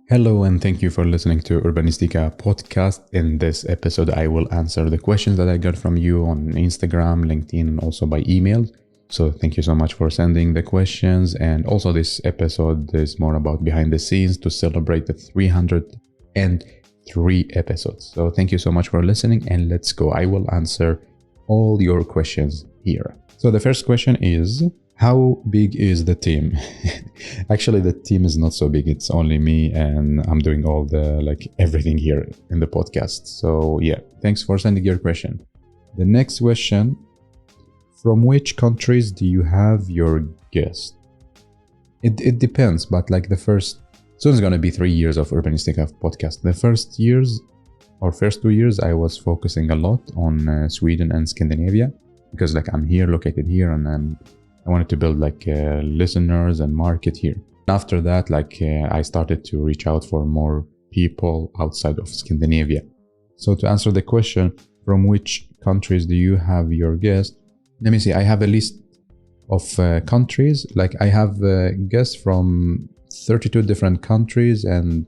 Hello, and thank you for listening to Urbanistica podcast. In this episode, I will answer the questions that I got from you on Instagram, LinkedIn, and also by email. So thank you so much for sending the questions. And also this episode is more about behind the scenes to celebrate the 303 episodes. So thank you so much for listening, and let's go. I will answer all your questions here. So the first question is, how big is the team? Actually, the team is not so big. It's only me, and I'm doing all the everything here in the podcast. So yeah, thanks for sending your question. The next question, from which countries do you have your guests? It depends, but soon it's gonna be 3 years of Urbanistica podcast. The first 2 years, I was focusing a lot on Sweden and Scandinavia because I'm here, located here, and I wanted to build listeners and market here. After that, I started to reach out for more people outside of Scandinavia. So to answer the question, from which countries do you have your guests? Let me see. I have a list of countries. I have guests from 32 different countries, and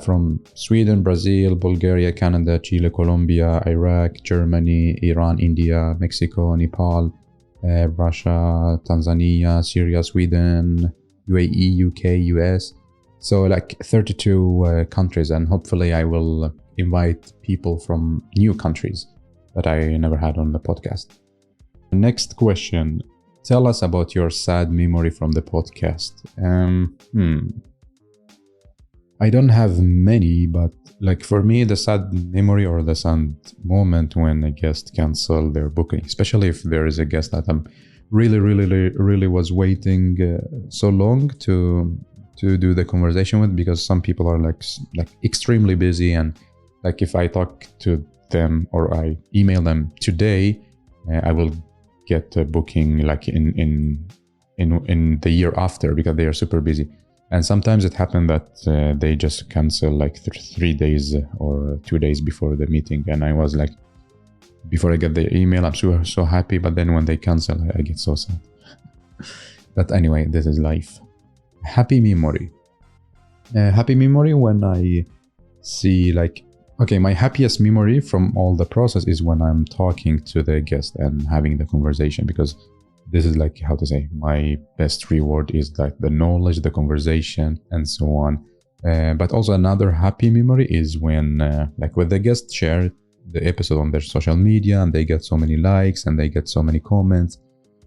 from Sweden, Brazil, Bulgaria, Canada, Chile, Colombia, Iraq, Germany, Iran, India, Mexico, Nepal, Russia, Tanzania, Syria, Sweden, UAE, UK, US. So 32 countries, and hopefully I will invite people from new countries that I never had on the podcast. Next question. Tell us about your sad memory from the podcast. I don't have many, but for me, the sad memory or the sad moment when a guest cancel their booking, especially if there is a guest that I'm really was waiting so long to do the conversation with, because some people are extremely busy, and if I talk to them or I email them today, I will get a booking in the year after because they are super busy. And sometimes it happened that they just cancel 3 days or 2 days before the meeting. And I was before I get the email, I'm so happy. But then when they cancel, I get so sad. But anyway, this is life. Happy memory. Happy memory when I see my happiest memory from all the process is when I'm talking to the guest and having the conversation, because this is my best reward is the knowledge, the conversation, and so on. But also another happy memory is when when the guests share the episode on their social media and they get so many likes and they get so many comments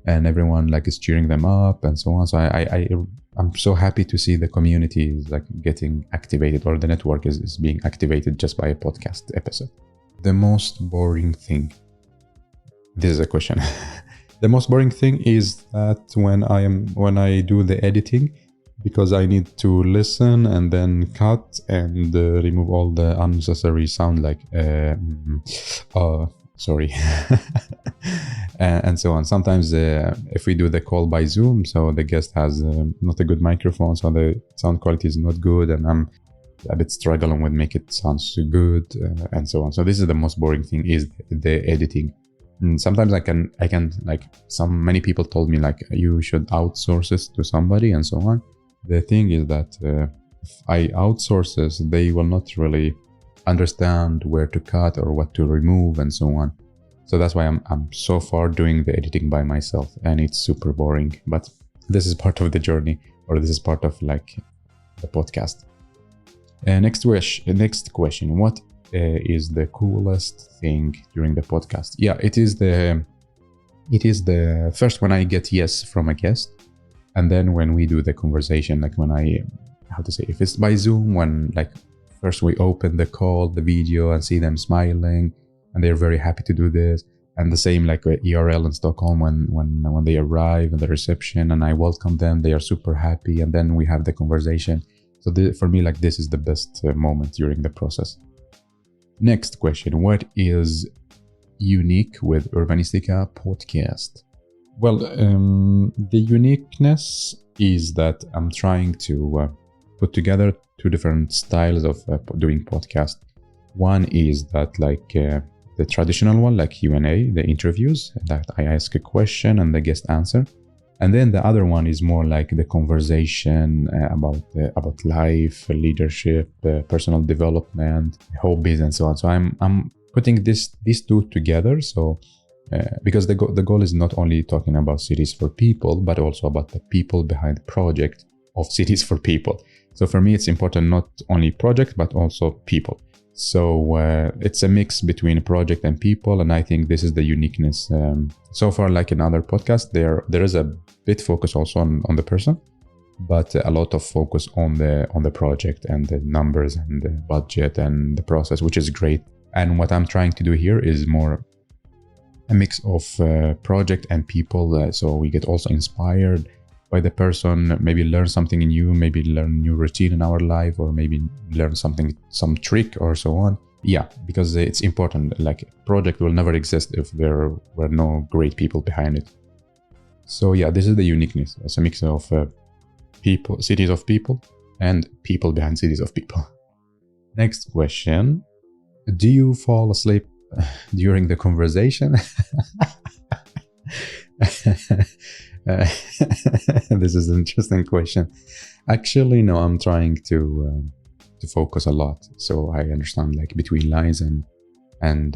and everyone is cheering them up and so on. So I'm so happy to see the community is getting activated, or the network is being activated just by a podcast episode. The most boring thing. This is a question. The most boring thing is that when I do the editing, because I need to listen and then cut and remove all the unnecessary sound sorry, and so on. Sometimes if we do the call by Zoom, so the guest has not a good microphone, so the sound quality is not good, and I'm a bit struggling with make it sound so good and so on. So this is the most boring thing, is the editing. And sometimes I can many people told me you should outsource this to somebody and so on. The thing is that if I outsource this, they will not really understand where to cut or what to remove and so on. So that's why I'm so far doing the editing by myself, and it's super boring. But this is part of the journey, or this is part of the podcast. Next question. What is the coolest thing during the podcast? Yeah, it is the first when I get yes from a guest, and then when we do the conversation, when I if it's by Zoom, when first we open the call, the video, and see them smiling and they're very happy to do this. And the same ERL in Stockholm, when they arrive in the reception and I welcome them, they are super happy, and then we have the conversation. So for me, this is the best moment during the process. Next question. What is unique with Urbanistica podcast? Well, the uniqueness is that I'm trying to put together two different styles of doing podcast. One is that the traditional one, Q&A, the interviews, that I ask a question and the guest answer. And then the other one is more like the conversation about life, leadership, personal development, hobbies, and so on. So I'm putting these two together. So because the goal is not only talking about cities for people, but also about the people behind the project of cities for people. So for me, it's important not only project but also people. So it's a mix between project and people, and I think this is the uniqueness. So far, like in other podcasts, there is a bit focus also on the person, but a lot of focus on the project and the numbers and the budget and the process, which is great. And what I'm trying to do here is more a mix of project and people, so we get also inspired by the person, maybe learn something new, maybe learn new routine in our life, or maybe learn some trick or so on. Yeah, because it's important. Like, project will never exist if there were no great people behind it. So yeah, this is the uniqueness. It's a mix of people, cities of people, and people behind cities of people. Next question: do you fall asleep during the conversation? This is an interesting question. Actually, no, I'm trying to focus a lot, so I understand like between lines and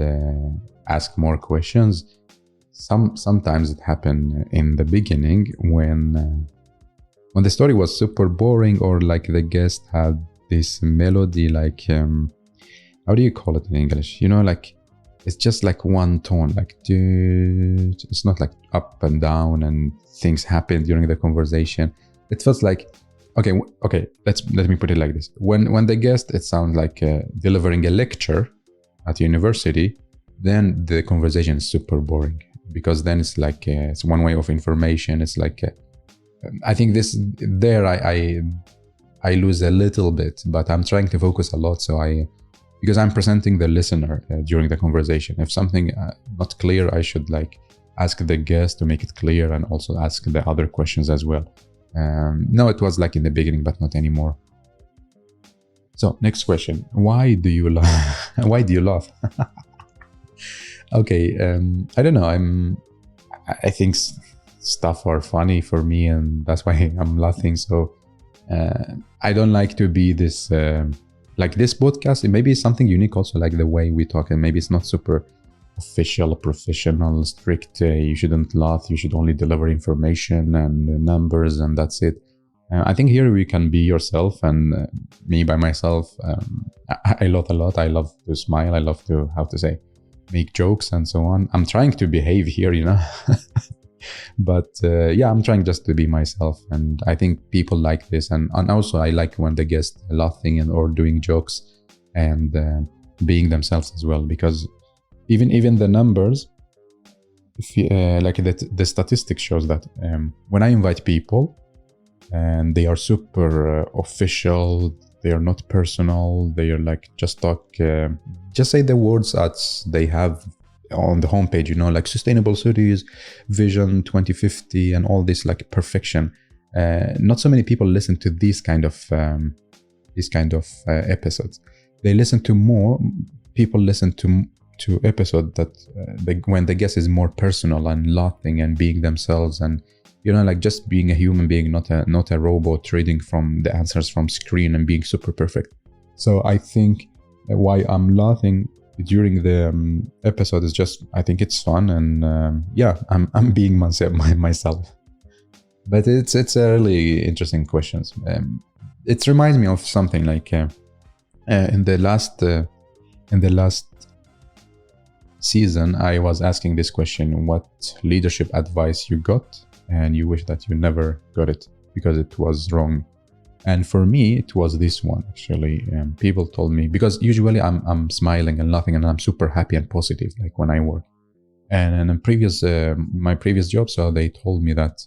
ask more questions. Sometimes it happened in the beginning when the story was super boring, or like the guest had this melody, like how do you call it in English? Like it's just like one tone, like it's not like up and down and things happen during the conversation. It feels like okay, let me put it like this. When the guest, it sounds like delivering a lecture at university, then the conversation is super boring, because then it's like it's one way of information. It's like I think I lose a little bit, but I'm trying to focus a lot, because I'm presenting the listener during the conversation. If something not clear, I should like ask the guest to make it clear, and also ask the other questions as well. No, it was like in the beginning, but not anymore. So next question: why do you laugh? Why do you laugh? Okay, I don't know. I think stuff are funny for me, and that's why I'm laughing. So I don't like to be this. Like this podcast, it maybe is something unique also, like the way we talk, and maybe it's not super official, professional, strict. You shouldn't laugh, you should only deliver information and numbers, and that's it. I think here we can be yourself, and me by myself. I laugh a lot. I love to smile. I love to, make jokes and so on. I'm trying to behave here, But yeah, I'm trying just to be myself, and I think people like this, and also I like when the guests laughing or doing jokes and being themselves as well, because even the numbers, like the statistics shows that when I invite people and they are super official, they are not personal, they are like just say the words as they have on the homepage, like sustainable cities, vision 2050, and all this like perfection. Not so many people listen to these kind of episodes. They listen to more people listen to episode that when the guest is more personal and laughing and being themselves, and like just being a human being, not a robot reading from the answers from screen and being super perfect. So I think why I'm laughing during the episode is just, I think it's fun, and yeah, I'm being myself. But it's a really interesting questions. It reminds me of something like in the last season, I was asking this question: what leadership advice you got and you wish that you never got it because it was wrong? And for me, it was this one, actually. People told me, because usually I'm smiling and laughing and I'm super happy and positive, like when I work. And in my previous job, so they told me that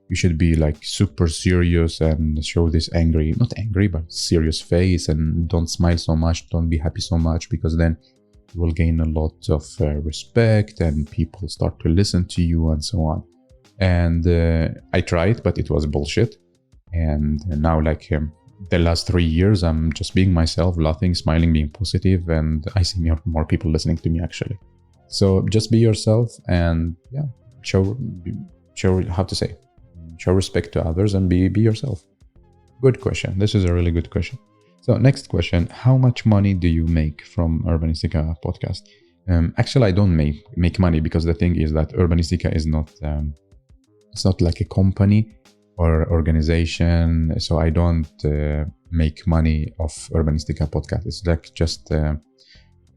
you should be like super serious and show this not angry, but serious face, and don't smile so much, don't be happy so much, because then you will gain a lot of respect and people start to listen to you and so on. And I tried, but it was bullshit. And now, like the last 3 years, I'm just being myself, laughing, smiling, being positive, and I see more people listening to me, actually. So just be yourself, and yeah, show how to say, show respect to others and be yourself. Good question. This is a really good question. So next question, how much money do you make from Urbanistica podcast? Actually, I don't make money, because the thing is that Urbanistica is not, it's not like a company or organization. So I don't make money off Urbanistica podcast. It's like just,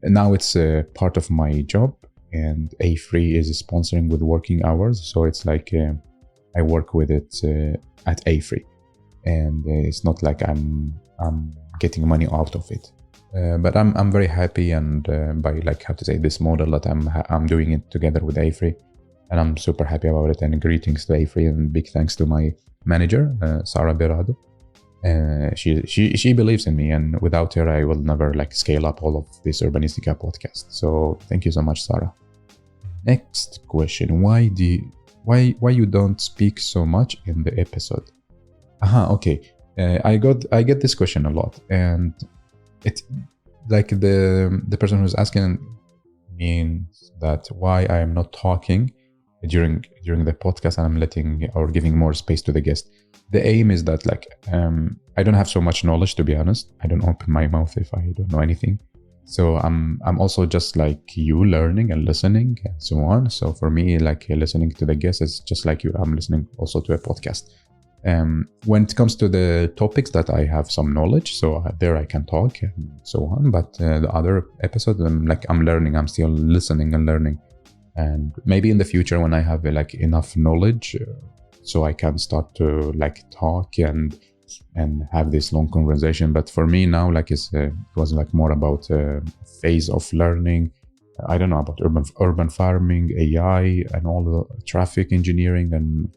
now it's part of my job, and A3 is sponsoring with working hours. So it's like I work with it at A3, and it's not like I'm getting money out of it. But I'm very happy, and by like, how to say, this model that I'm doing it together with A3, and I'm super happy about it. And greetings to A3, and big thanks to my manager, Sarah Berado. She believes in me, and without her I will never like scale up all of this Urbanistica podcast. So thank you so much, Sarah. Next question, why you don't speak so much in the episode? Okay. I get this question a lot, and it like the person who's asking means that why I am not talking during the podcast, and I'm letting or giving more space to the guest. The aim is that like I don't have so much knowledge, to be honest. I don't open my mouth if I don't know anything. So I'm also just like you, learning and listening and so on. So for me, like listening to the guest is just like you. I'm listening also to a podcast. When it comes to the topics that I have some knowledge, so there I can talk and so on. But the other episodes, I'm learning. I'm still listening and learning. And maybe in the future, when I have like enough knowledge, so I can start to like talk and have this long conversation. But for me now, like it was like more about a phase of learning. I don't know about urban farming, AI, and all the traffic engineering and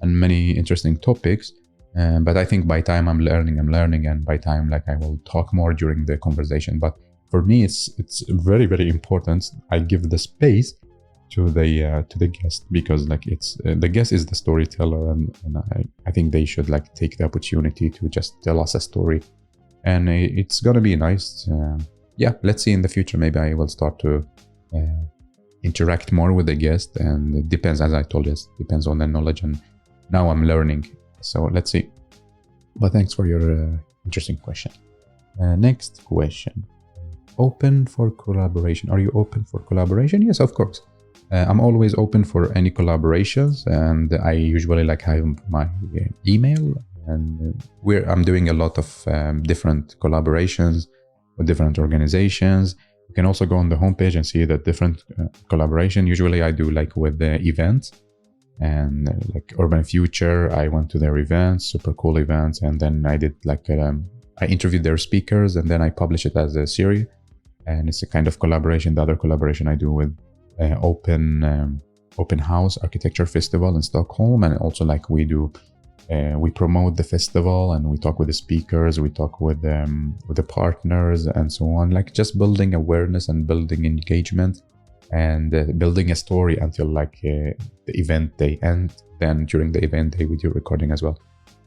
many interesting topics. But I think by time I'm learning, and by time like I will talk more during the conversation. But for me, it's very, very important. I give the space to the guest, because like it's the guest is the storyteller, and I think they should like take the opportunity to just tell us a story, and it's gonna be nice. Let's see in the future. Maybe I will start to interact more with the guest, and it depends, as I told you, it depends on the knowledge, and now I'm learning. So let's see. But thanks for your interesting question. Next question. Open for collaboration. Are you open for collaboration? Yes, of course. I'm always open for any collaborations, and I usually like have my email, and I'm doing a lot of different collaborations with different organizations. You can also go on the homepage and see the different collaboration. Usually I do like with the events, and like Urban Future, I went to their events, super cool events, and then I did like I interviewed their speakers, and then I publish it as a series, and it's a kind of collaboration. The other collaboration I do with Open House Architecture Festival in Stockholm, and also like we promote the festival, and we talk with the speakers, we talk with the partners and so on, like just building awareness and building engagement, and building a story until like the event day. And then during the event day we do recording as well.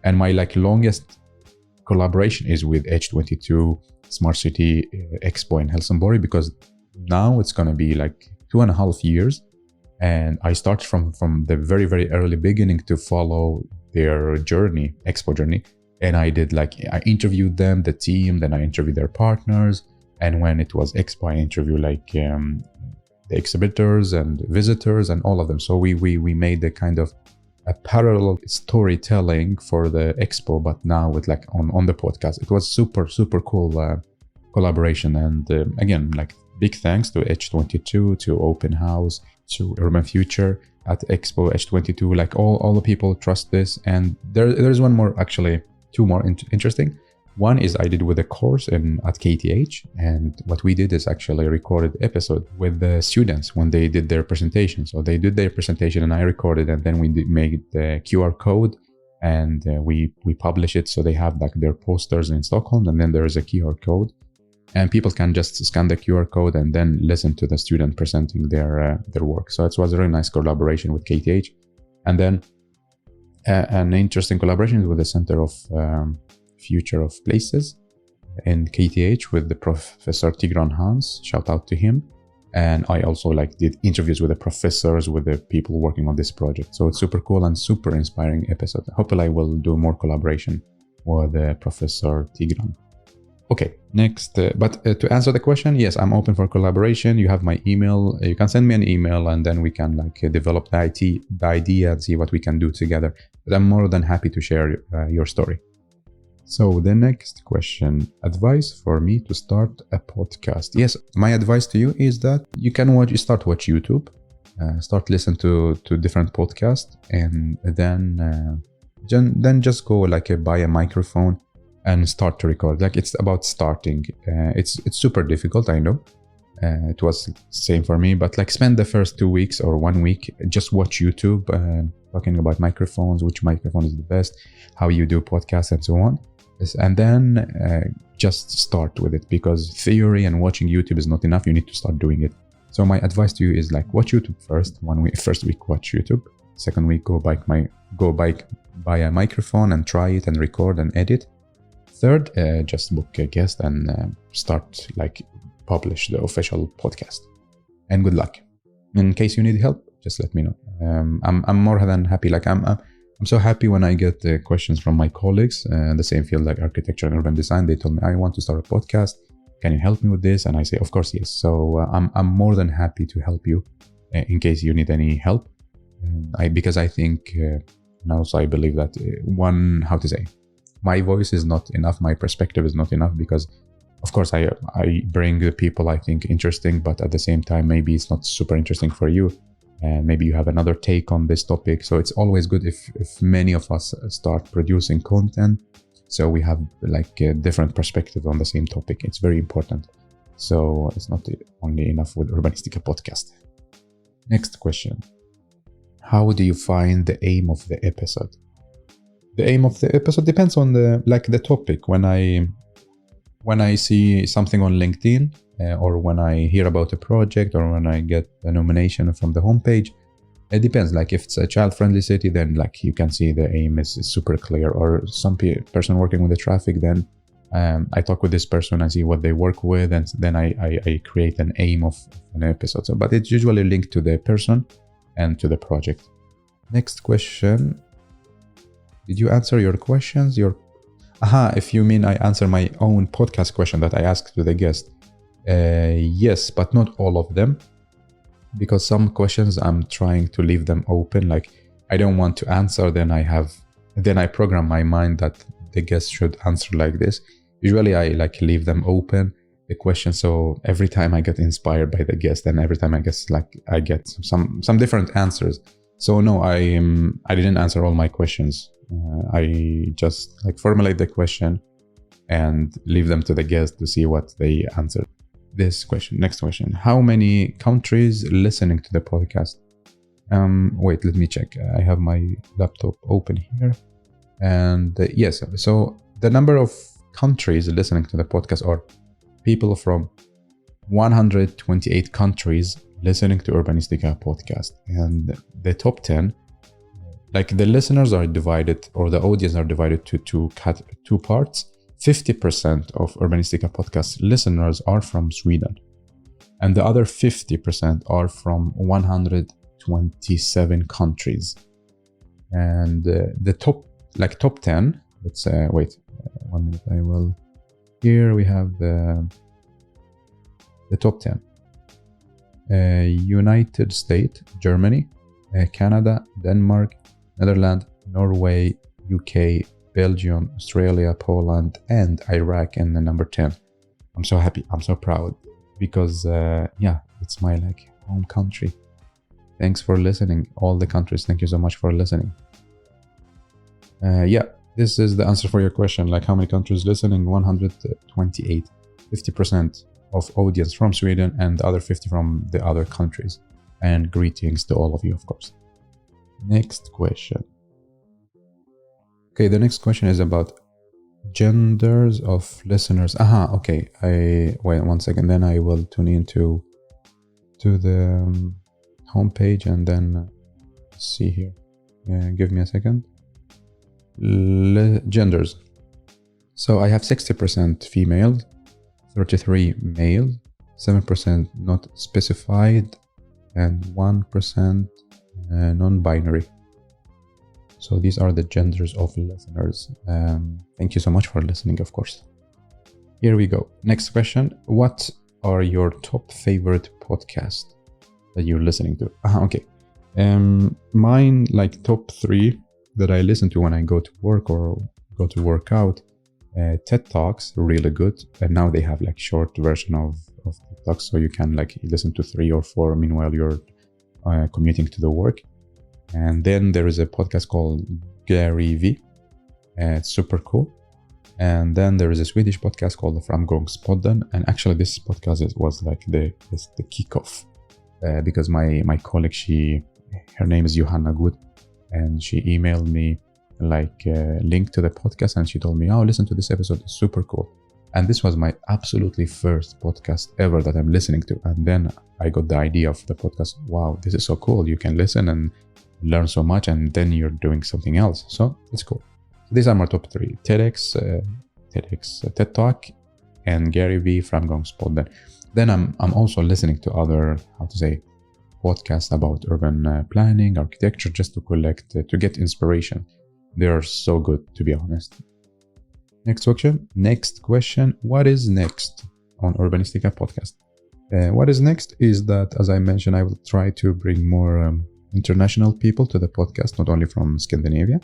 And my like longest collaboration is with H22 Smart City Expo in Helsingborg, because now it's gonna be like 2.5 years, and I started from the very, very early beginning to follow their journey, expo journey. And I did like, I interviewed them, the team, then I interviewed their partners, and when it was expo, I interviewed like the exhibitors and visitors and all of them. So we made a kind of a parallel storytelling for the expo, but now with like on the podcast. It was super, super cool collaboration. And again, like big thanks to H22, to Open House, to Urban Future at Expo H22. Like all the people trust this. And there's one more, actually two more interesting. One is I did with a course at KTH, and what we did is actually recorded episode with the students when they did their presentation. So they did their presentation and I recorded, and then we made the QR code, and we publish it. So they have like their posters in Stockholm, and then there is a QR code, and people can just scan the QR code and then listen to the student presenting their work. So it was a really nice collaboration with KTH. And then an interesting collaboration with the Center of Future of Places in KTH with the Professor Tigran Hans. Shout out to him. And I also like did interviews with the professors, with the people working on this project. So it's super cool and super inspiring episode. Hopefully I will do more collaboration with Professor Tigran. Okay, next, but to answer the question, yes, I'm open for collaboration. You have my email. You can send me an email, and then we can like develop the idea and see what we can do together. But I'm more than happy to share your story. So the next question, advice for me to start a podcast. Yes, my advice to you is that you can watch YouTube, start listen to different podcasts, and then just go like buy a microphone and start to record. Like it's about starting. It's super difficult, I know. It was same for me, but like spend the first 2 weeks or 1 week, just watch YouTube, talking about microphones, which microphone is the best, how you do podcasts and so on. And then just start with it, because theory and watching YouTube is not enough. You need to start doing it. So my advice to you is like watch YouTube first. First week watch YouTube. Second week go buy a microphone and try it and record and edit. Third, just book a guest and start like publish the official podcast. And good luck. In case you need help, just let me know. I'm more than happy. Like I'm so happy when I get questions from my colleagues in the same field, like architecture and urban design. They told me, I want to start a podcast. Can you help me with this? And I say, of course, yes. So I'm more than happy to help you in case you need any help. Because I think, and also I believe that my voice is not enough. My perspective is not enough, because of course I bring the people I think interesting, but at the same time, maybe it's not super interesting for you. And maybe you have another take on this topic. So it's always good if many of us start producing content, so we have like a different perspective on the same topic. It's very important. So it's not only enough with Urbanistica podcast. Next question. How do you find the aim of the episode? The aim of the episode depends on the topic. When I see something on LinkedIn, or when I hear about a project, or when I get a nomination from the homepage, it depends. Like if it's a child-friendly city, then like you can see the aim is super clear. Or some person working with the traffic, then I talk with this person and see what they work with, and then I create an aim of an episode. So, but it's usually linked to the person and to the project. Next question. Did you answer your questions? If you mean I answer my own podcast question that I asked to the guest. Yes, but not all of them, because some questions I'm trying to leave them open. Like I don't want to answer, then I program my mind that the guest should answer like this. Usually I like leave them open, the question, so every time I get inspired by the guest, and every time I get some different answers. So no, I didn't answer all my questions. I just like formulate the question and leave them to the guest to see what they answer. This question. Next question. How many countries listening to the podcast? Wait, let me check. I have my laptop open here. And yes, so the number of countries listening to the podcast are people from 128 countries listening to Urbanistica podcast. And the top 10, like the listeners are divided, or the audience are divided to two parts. 50% of Urbanistica podcast listeners are from Sweden, and the other 50% are from 127 countries. And the top 10, let's wait 1 minute, I will. Here we have the top 10. United States, Germany, Canada, Denmark, Netherlands, Norway, UK, Belgium, Australia, Poland, and Iraq in the number 10. I'm so happy. I'm so proud, because it's my home country. Thanks for listening, all the countries. Thank you so much for listening. This is the answer for your question. Like how many countries listening? 128. 50% of audience from Sweden, and the other 50 from the other countries. And greetings to all of you, of course. Next question. Okay, the next question is about genders of listeners. Okay. Wait 1 second. Then I will tune into the homepage and then see here. Give me a second. Genders. So I have 60% female, 33 male, 7% not specified, and 1% non-binary. So these are the genders of listeners. Thank you so much for listening, of course. Here we go. Next question. What are your top favorite podcasts that you're listening to? Okay. Mine, like top 3 that I listen to when I go to work or go to work out. TED Talks, really good. And now they have like short version of TED Talks, so you can like listen to 3 or 4 meanwhile you're commuting to the work. And then there is a podcast called Gary V. It's super cool. And then there is a Swedish podcast called Framgångspodden. And actually this podcast was like the kickoff because my colleague, her name is Johanna Good, and she emailed me like a link to the podcast, and she told me, oh, listen to this episode, it's super cool. And this was my absolutely first podcast ever that I'm listening to. And then I got the idea of the podcast. Wow, this is so cool. You can listen and learn so much, and then you're doing something else. So it's cool. These are my top 3: TEDx, TED Talk, and Gary V. Framgångspodden. Then I'm also listening to other, podcasts about urban planning, architecture, just to get inspiration. They are so good, to be honest. Next question. What is next on Urbanistica podcast? What is next is that, as I mentioned, I will try to bring more international people to the podcast, not only from Scandinavia.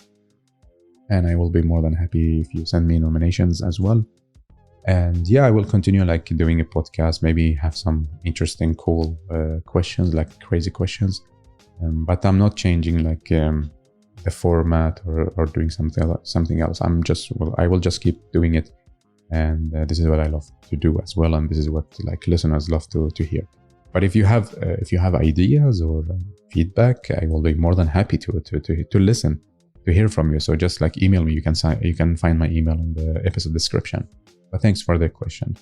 And I will be more than happy if you send me nominations as well. And yeah, I will continue like doing a podcast, maybe have some interesting, cool questions, like crazy questions. But I'm not changing like the format or doing something else. I will just keep doing it. And this is what I love to do as well. And this is what like listeners love to hear. But if you have ideas or feedback, I will be more than happy to listen, to hear from you. So just like email me. You can find my email in the episode description. But thanks for the question.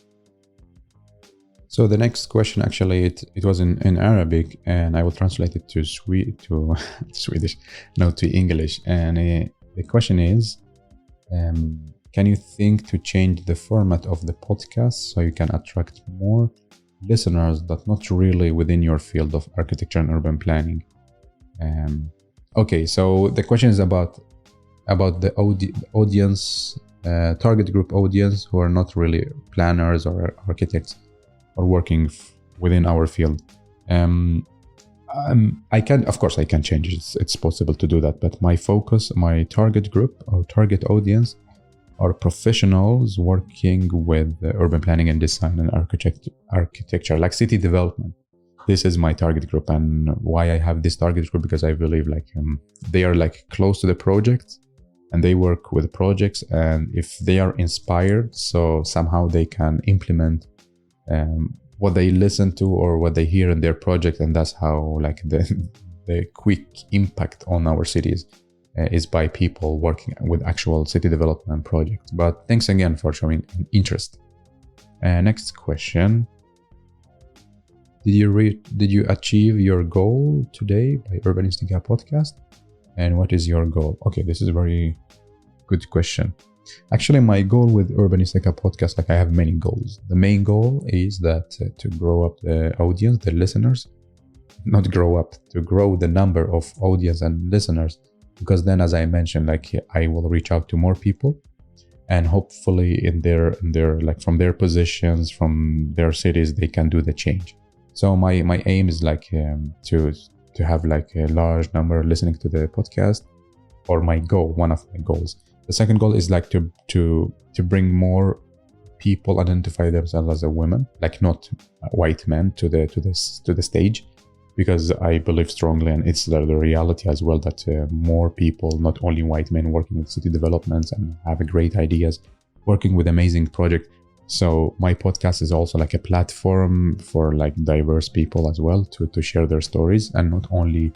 So the next question, actually, it was in Arabic, and I will translate it to Swedish, no, to English. And the question is, can you think to change the format of the podcast so you can attract more listeners that not really within your field of architecture and urban planning? Okay, so the question is about the audience, target group audience who are not really planners or architects or working within our field. I can change it. It's possible to do that, but my target group or target audience are professionals working with urban planning and design and architecture, like city development. This is my target group, and why I have this target group, because I believe like they are like close to the project and they work with projects, and if they are inspired, so somehow they can implement what they listen to or what they hear in their project, and that's how like the quick impact on our cities is by people working with actual city development projects. But thanks again for showing interest. Next question. Did you achieve your goal today by Urbanistica podcast? And what is your goal? Okay, this is a very good question. Actually, my goal with Urbanistica podcast, like I have many goals. The main goal is that to grow up the audience, the listeners, not grow up, to grow the number of audience and listeners, because then, as I mentioned, like I will reach out to more people, and hopefully in their like from their positions, from their cities, they can do the change. So my aim is like to have like a large number listening to the podcast, or my goal, one of my goals. The second goal is like to bring more people identify themselves as a woman, like not white men, to the stage, because I believe strongly, and it's the reality as well, that more people, not only white men, working with city developments and have great ideas, working with amazing projects. So my podcast is also like a platform for like diverse people as well to share their stories, and not only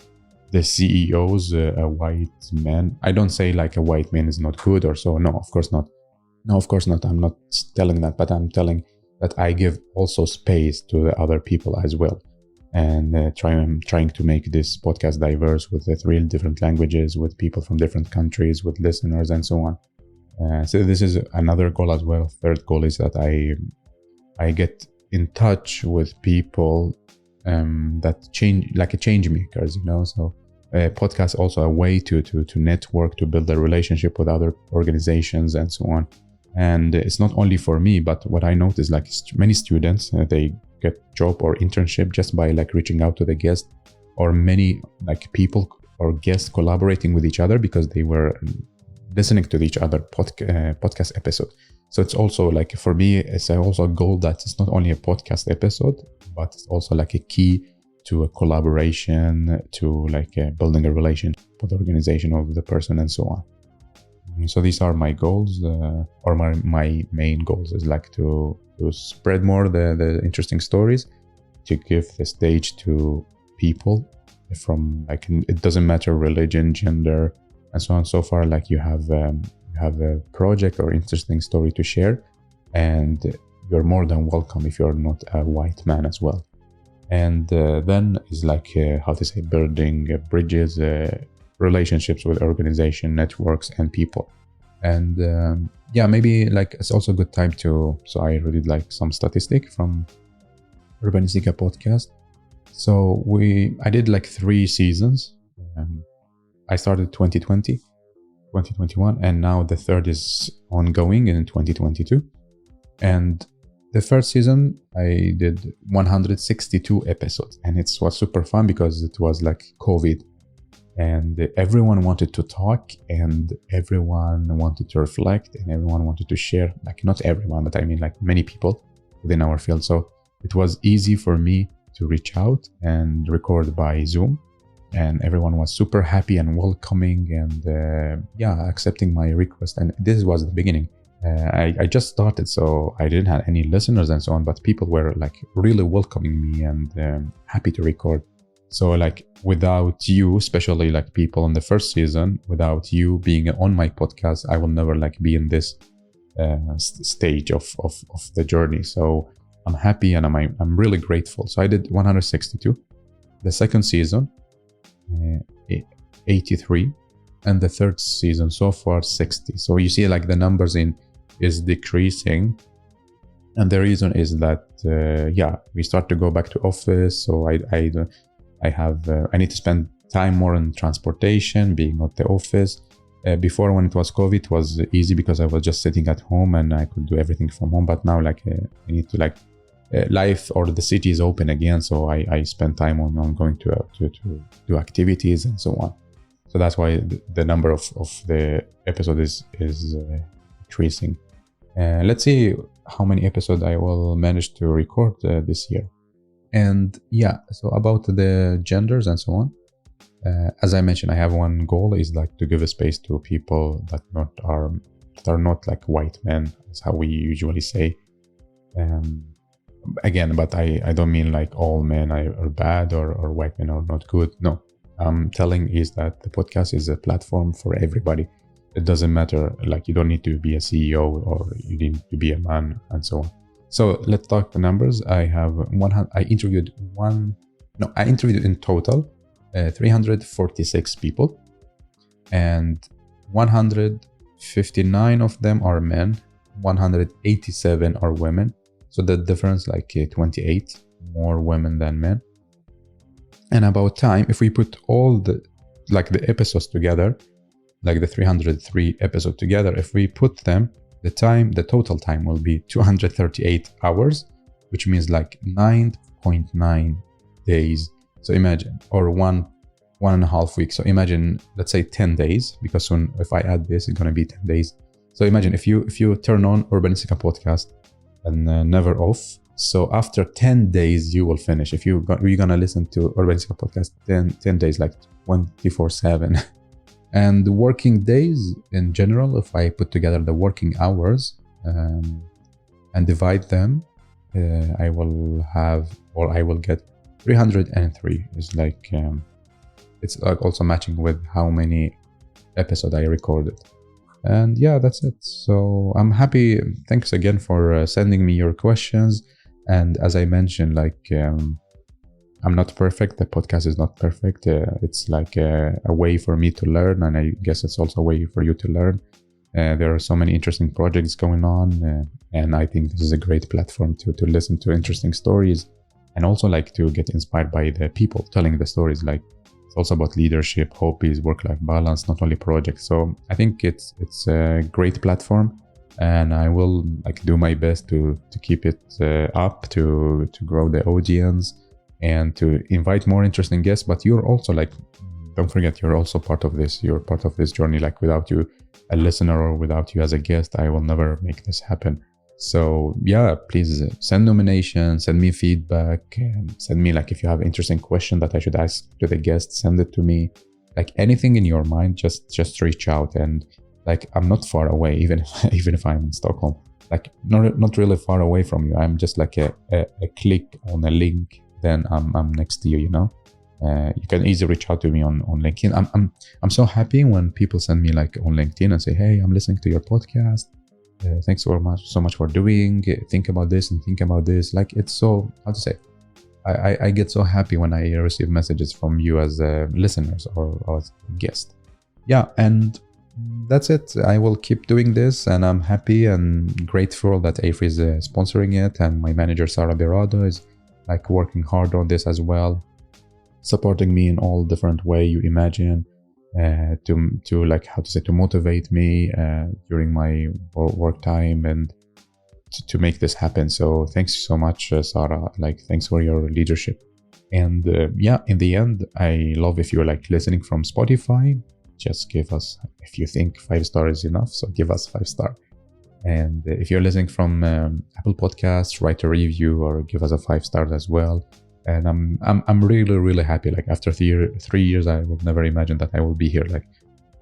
the CEOs, a white man. I don't say like a white man is not good or so. No, of course not. I'm not telling that, but I'm telling that I give also space to the other people as well, and trying to make this podcast diverse with 3 different languages, with people from different countries, with listeners and so on. So this is another goal as well. Third goal is that I get in touch with people that change, like a change makers, so podcast also a way to network, to build a relationship with other organizations and so on. And it's not only for me, but what I noticed, like many students, they get job or internship just by like reaching out to the guest, or many like people or guests collaborating with each other because they were listening to each other podcast episode. So it's also like, for me, it's also a goal that it's not only a podcast episode, but it's also like a key to a collaboration, to like building a relationship with the organization of the person and so on. So these are my goals, or my main goals is like to spread more the interesting stories, to give the stage to people from like, it doesn't matter religion, gender, and so on. So far, like you have a project or interesting story to share, and you're more than welcome if you're not a white man as well. And then is like how to say, building bridges, relationships with organization, networks, and people. And maybe like it's also a good time to, so I read like some statistic from Urbanistica podcast. So I did like 3 seasons. I started 2020, 2021, and now the third is ongoing in 2022. And the first season I did 162 episodes, and it was super fun because it was like COVID, and everyone wanted to talk, and everyone wanted to reflect, and everyone wanted to share. Like not everyone, but I mean like many people within our field. So it was easy for me to reach out and record by Zoom, and everyone was super happy and welcoming, and accepting my request. And this was the beginning. I just started, so I didn't have any listeners and so on, but people were like really welcoming me and happy to record. So like without you, especially like people on the first season, without you being on my podcast, I will never like be in this stage of the journey. So I'm happy, and I'm really grateful. So I did 162. The second season, 83. And the third season so far 60. So you see like the numbers is decreasing, and the reason is that we start to go back to office. So I need to spend time more on transportation, being at the office. Before, when it was COVID, it was easy because I was just sitting at home and I could do everything from home. But now like I need to like life, or the city is open again, so I spend time on going to do activities and so on. So that's why the number of the episode is increasing. Let's see how many episodes I will manage to record this year. And so about the genders and so on. As I mentioned, I have one goal is like to give a space to people that are not like white men, that's how we usually say. Again, but I don't mean like all men are bad or white men are not good. No. I'm telling is that the podcast is a platform for everybody. It doesn't matter, like you don't need to be a CEO or you need to be a man and so on. So let's talk the numbers. I interviewed in total 346 people, and 159 of them are men, 187 are women. So the difference like 28 more women than men. And about time, if we put all the episodes together, like the 303 episodes together, if we put them, the total time will be 238 hours, which means like 9.9 days. So imagine, or one and a half weeks. So imagine, let's say 10 days, because soon if I add this, it's going to be 10 days. So imagine if you turn on Urbanistica podcast and never off. So after 10 days, you will finish. If you're going to listen to Urbanistica podcast 10 days, like 24/7. And the working days in general, if I put together the working hours and divide them, I will get 303. It's like, it's like also matching with how many episodes I recorded. And that's it. So I'm happy. Thanks again for sending me your questions. And as I mentioned, like, I'm not perfect. The podcast is not perfect. It's like a way for me to learn. And I guess it's also a way for you to learn. There are so many interesting projects going on, and I think this is a great platform to listen to interesting stories, and also like to get inspired by the people telling the stories. Like, it's also about leadership, hobbies, work-life balance, not only projects. So I think it's a great platform, and I will like do my best to keep it up, to grow the audience, and to invite more interesting guests. But you're also like, don't forget, you're also part of this. You're part of this journey. Like, without you, a listener, or without you as a guest, I will never make this happen. So yeah, please send nominations, send me feedback, send me like if you have interesting question that I should ask to the guest, send it to me. Like anything in your mind, just reach out. And like, I'm not far away, even if I'm in Stockholm. Like, not really far away from you. I'm just like a click on a link, then I'm next to you. You know. You can easily reach out to me on LinkedIn. I'm so happy when people send me like on LinkedIn and say, hey, I'm listening to your podcast. Thanks so much for doing. Think about this and think about this. Like, it's so, how to say, I get so happy when I receive messages from you as listeners or as guests. Yeah, and that's it. I will keep doing this, and I'm happy and grateful that AFRI is sponsoring it, and my manager Sarah Berado is like working hard on this as well, supporting me in all different way you imagine, to like, how to say, to motivate me during my work time, and to make this happen. So thanks so much, Sarah. Like, thanks for your leadership. And yeah, in the end, I love if you're like listening from Spotify, just give us, if you think 5 stars is enough, so give us 5 stars. And if you're listening from Apple Podcasts, write a review or give us a 5 stars as well. And I'm really happy. Like, after 3 years, I would never imagine that I will be here. Like,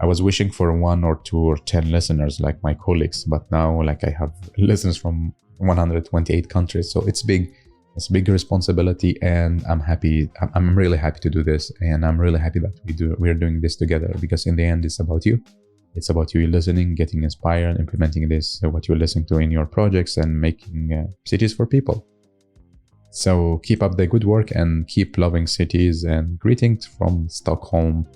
I was wishing for 1 or 2 or 10 listeners like my colleagues, but now like I have listeners from 128 countries. So it's big. It's a big responsibility, and I'm happy. I'm really happy to do this, and I'm really happy that we're doing this together, because in the end, it's about you. It's about you listening, getting inspired, implementing this, what you're listening to in your projects, and making cities for people. So keep up the good work and keep loving cities, and greetings from Stockholm.